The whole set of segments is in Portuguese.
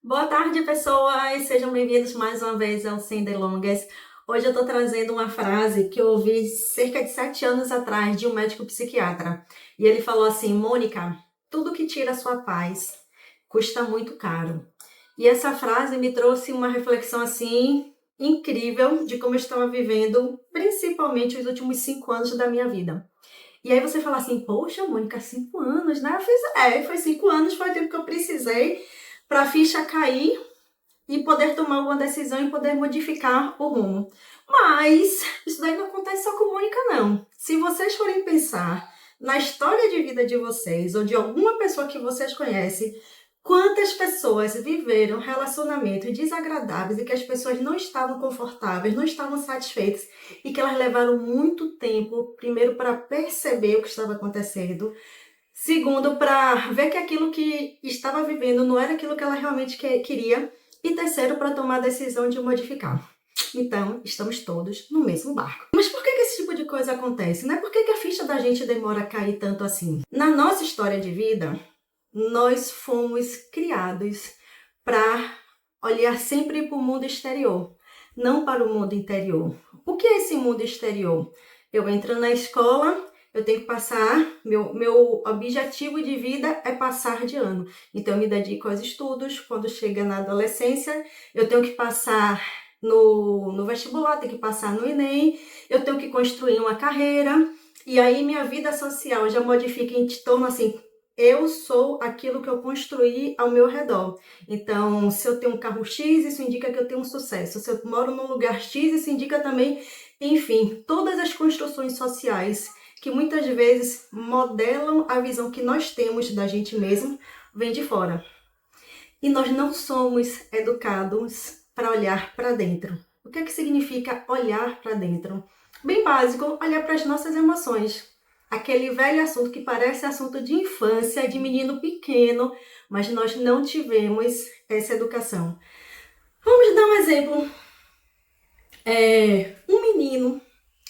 Boa tarde, pessoas! Sejam bem-vindos mais uma vez ao Sem Delongas. Hoje eu estou trazendo uma frase que eu ouvi cerca de 7 anos atrás de um médico psiquiatra. E ele falou assim: Mônica, tudo que tira a sua paz custa muito caro. E essa frase me trouxe uma reflexão assim incrível de como eu estava vivendo, principalmente os últimos 5 anos da minha vida. E aí você fala assim, poxa, Mônica, 5 anos, né? Foi 5 anos, foi o tempo que eu precisei para a ficha cair e poder tomar uma decisão e poder modificar o rumo. Mas isso daí não acontece só com Mônica, não. Se vocês forem pensar na história de vida de vocês ou de alguma pessoa que vocês conhecem, quantas pessoas viveram relacionamentos desagradáveis e que as pessoas não estavam confortáveis, não estavam satisfeitas e que elas levaram muito tempo, primeiro, para perceber o que estava acontecendo, segundo, para ver que aquilo que estava vivendo não era aquilo que ela realmente queria, e terceiro, para tomar a decisão de modificar. Então, estamos todos no mesmo barco. Mas por que esse tipo de coisa acontece? Não é por que a ficha da gente demora a cair tanto assim? Na nossa história de vida, nós fomos criados para olhar sempre para o mundo exterior, não para o mundo interior. O que é esse mundo exterior? Eu entro na escola, eu tenho que passar, meu objetivo de vida é passar de ano. Então, eu me dedico aos estudos. Quando chega na adolescência, eu tenho que passar no vestibular, tenho que passar no Enem, eu tenho que construir uma carreira. E aí, minha vida social já modifica em torno assim, eu sou aquilo que eu construí ao meu redor. Então, se eu tenho um carro X, isso indica que eu tenho um sucesso. Se eu moro num lugar X, isso indica também, enfim, todas as construções sociais que muitas vezes modelam a visão que nós temos da gente mesmo, vem de fora. E nós não somos educados para olhar para dentro. O que é que significa olhar para dentro? Bem básico, olhar para as nossas emoções. Aquele velho assunto que parece assunto de infância, de menino pequeno, mas nós não tivemos essa educação. Vamos dar um exemplo. Um menino,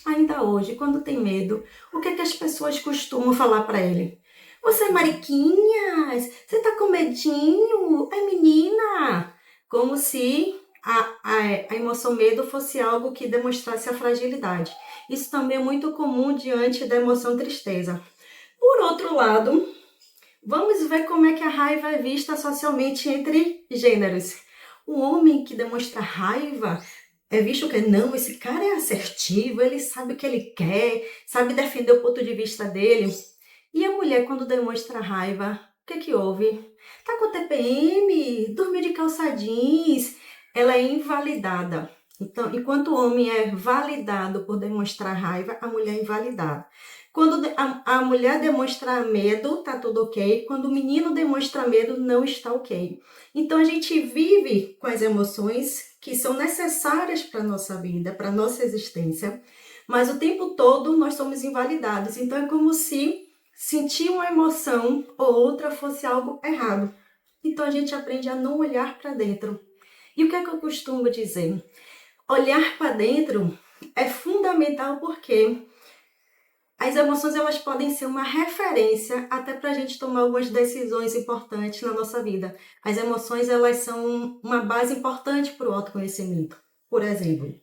ainda hoje, quando tem medo, o que é que as pessoas costumam falar para ele? Você é mariquinhas? Você tá com medinho? Ai, menina! Como se a emoção medo fosse algo que demonstrasse a fragilidade. Isso também é muito comum diante da emoção tristeza. Por outro lado, vamos ver como é que a raiva é vista socialmente entre gêneros. O homem que demonstra raiva é visto que não, esse cara é assertivo, ele sabe o que ele quer, sabe defender o ponto de vista dele. E a mulher, quando demonstra raiva, o que que houve? Tá com TPM, dormiu de calça jeans, ela é invalidada. Então, enquanto o homem é validado por demonstrar raiva, a mulher é invalidada. Quando a mulher demonstra medo, tá tudo ok. Quando o menino demonstra medo, não está ok. Então, a gente vive com as emoções que são necessárias para a nossa vida, para a nossa existência, mas o tempo todo nós somos invalidados. Então, é como se sentir uma emoção ou outra fosse algo errado. Então, a gente aprende a não olhar para dentro. E o que é que eu costumo dizer? Olhar para dentro é fundamental porque as emoções elas podem ser uma referência até para a gente tomar algumas decisões importantes na nossa vida. As emoções elas são uma base importante para o autoconhecimento. Por exemplo,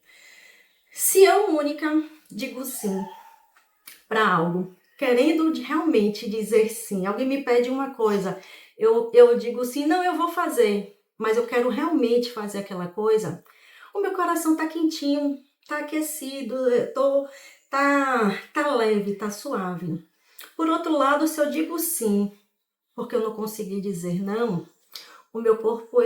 se eu, Mônica, digo sim para algo, querendo realmente dizer sim, alguém me pede uma coisa, eu digo sim, não, eu vou fazer, mas eu quero realmente fazer aquela coisa, o meu coração tá quentinho, tá aquecido, tá leve, tá suave. Por outro lado, se eu digo sim, porque eu não consegui dizer não, o meu corpo,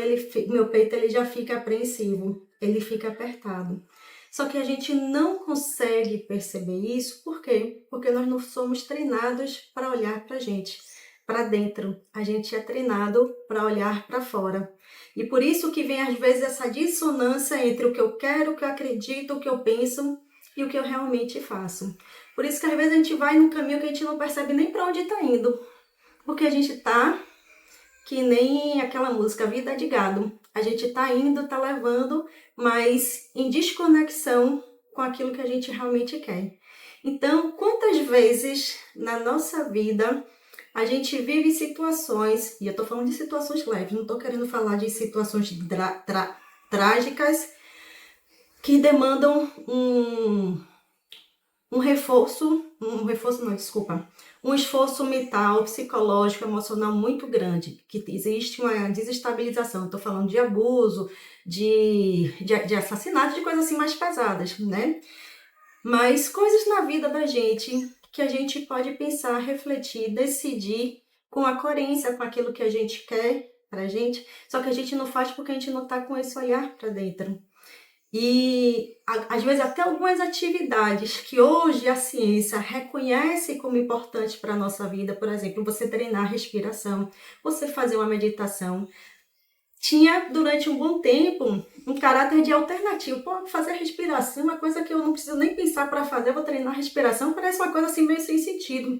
meu peito, ele já fica apreensivo, ele fica apertado. Só que a gente não consegue perceber isso, por quê? Porque nós não somos treinados para olhar para a gente, para dentro. A gente é treinado para olhar para fora. E por isso que vem às vezes essa dissonância entre o que eu quero, o que eu acredito, o que eu penso e o que eu realmente faço. Por isso que às vezes a gente vai num caminho que a gente não percebe nem para onde está indo. Porque a gente está que nem aquela música Vida de Gado. A gente tá indo, tá levando, mas em desconexão com aquilo que a gente realmente quer. Então, quantas vezes na nossa vida a gente vive situações, e eu tô falando de situações leves, não tô querendo falar de situações trágicas que demandam um esforço mental, psicológico, emocional muito grande, que existe uma desestabilização. Estou falando de abuso, de assassinato, de coisas assim mais pesadas, né? Mas coisas na vida da gente que a gente pode pensar, refletir, decidir com a coerência com aquilo que a gente quer pra gente, só que a gente não faz porque a gente não tá com esse olhar para dentro. E às vezes até algumas atividades que hoje a ciência reconhece como importantes para a nossa vida, por exemplo, você treinar a respiração, você fazer uma meditação, tinha durante um bom tempo um caráter de alternativo. Pô, fazer respiração é uma coisa que eu não preciso nem pensar para fazer, eu vou treinar a respiração, parece uma coisa assim meio sem sentido.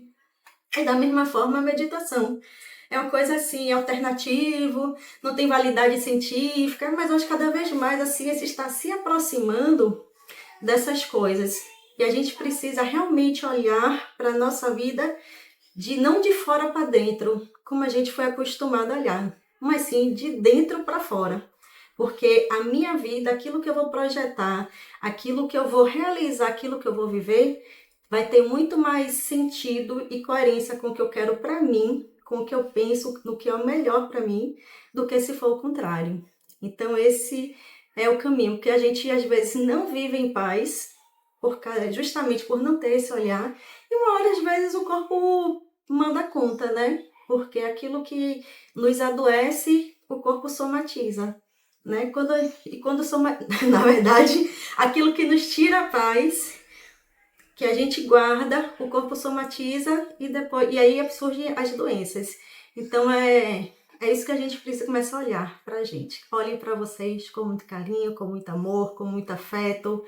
E da mesma forma a meditação. É uma coisa assim, alternativo, não tem validade científica, mas hoje cada vez mais a ciência está se aproximando dessas coisas. E a gente precisa realmente olhar para a nossa vida não de fora para dentro, como a gente foi acostumado a olhar, mas sim de dentro para fora. Porque a minha vida, aquilo que eu vou projetar, aquilo que eu vou realizar, aquilo que eu vou viver, vai ter muito mais sentido e coerência com o que eu quero para mim, com o que eu penso, no que é o melhor para mim, do que se for o contrário. Então esse é o caminho, que a gente às vezes não vive em paz, justamente por não ter esse olhar, e uma hora às vezes o corpo manda conta, né? Porque aquilo que nos adoece, o corpo somatiza, né? Na verdade, aquilo que nos tira a paz, que a gente guarda, o corpo somatiza e aí surgem as doenças. Então é isso que a gente precisa começar a olhar pra gente. Olhem para vocês com muito carinho, com muito amor, com muito afeto,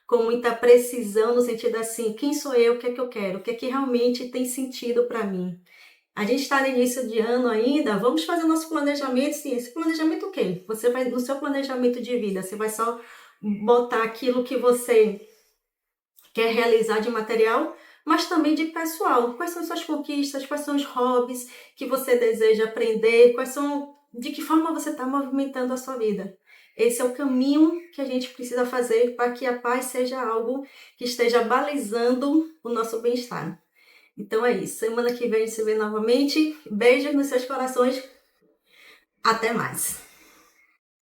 com muita precisão, no sentido assim, quem sou eu, o que é que eu quero, o que é que realmente tem sentido para mim. A gente está no início de ano ainda, vamos fazer o nosso planejamento, sim, esse planejamento o quê? Você vai, no seu planejamento de vida, você vai só botar aquilo que você quer realizar de material, mas também de pessoal. Quais são as suas conquistas, quais são os hobbies que você deseja aprender, de que forma você está movimentando a sua vida. Esse é o caminho que a gente precisa fazer para que a paz seja algo que esteja balizando o nosso bem-estar. Então é isso. Semana que vem a gente se vê novamente. Beijos nos seus corações. Até mais.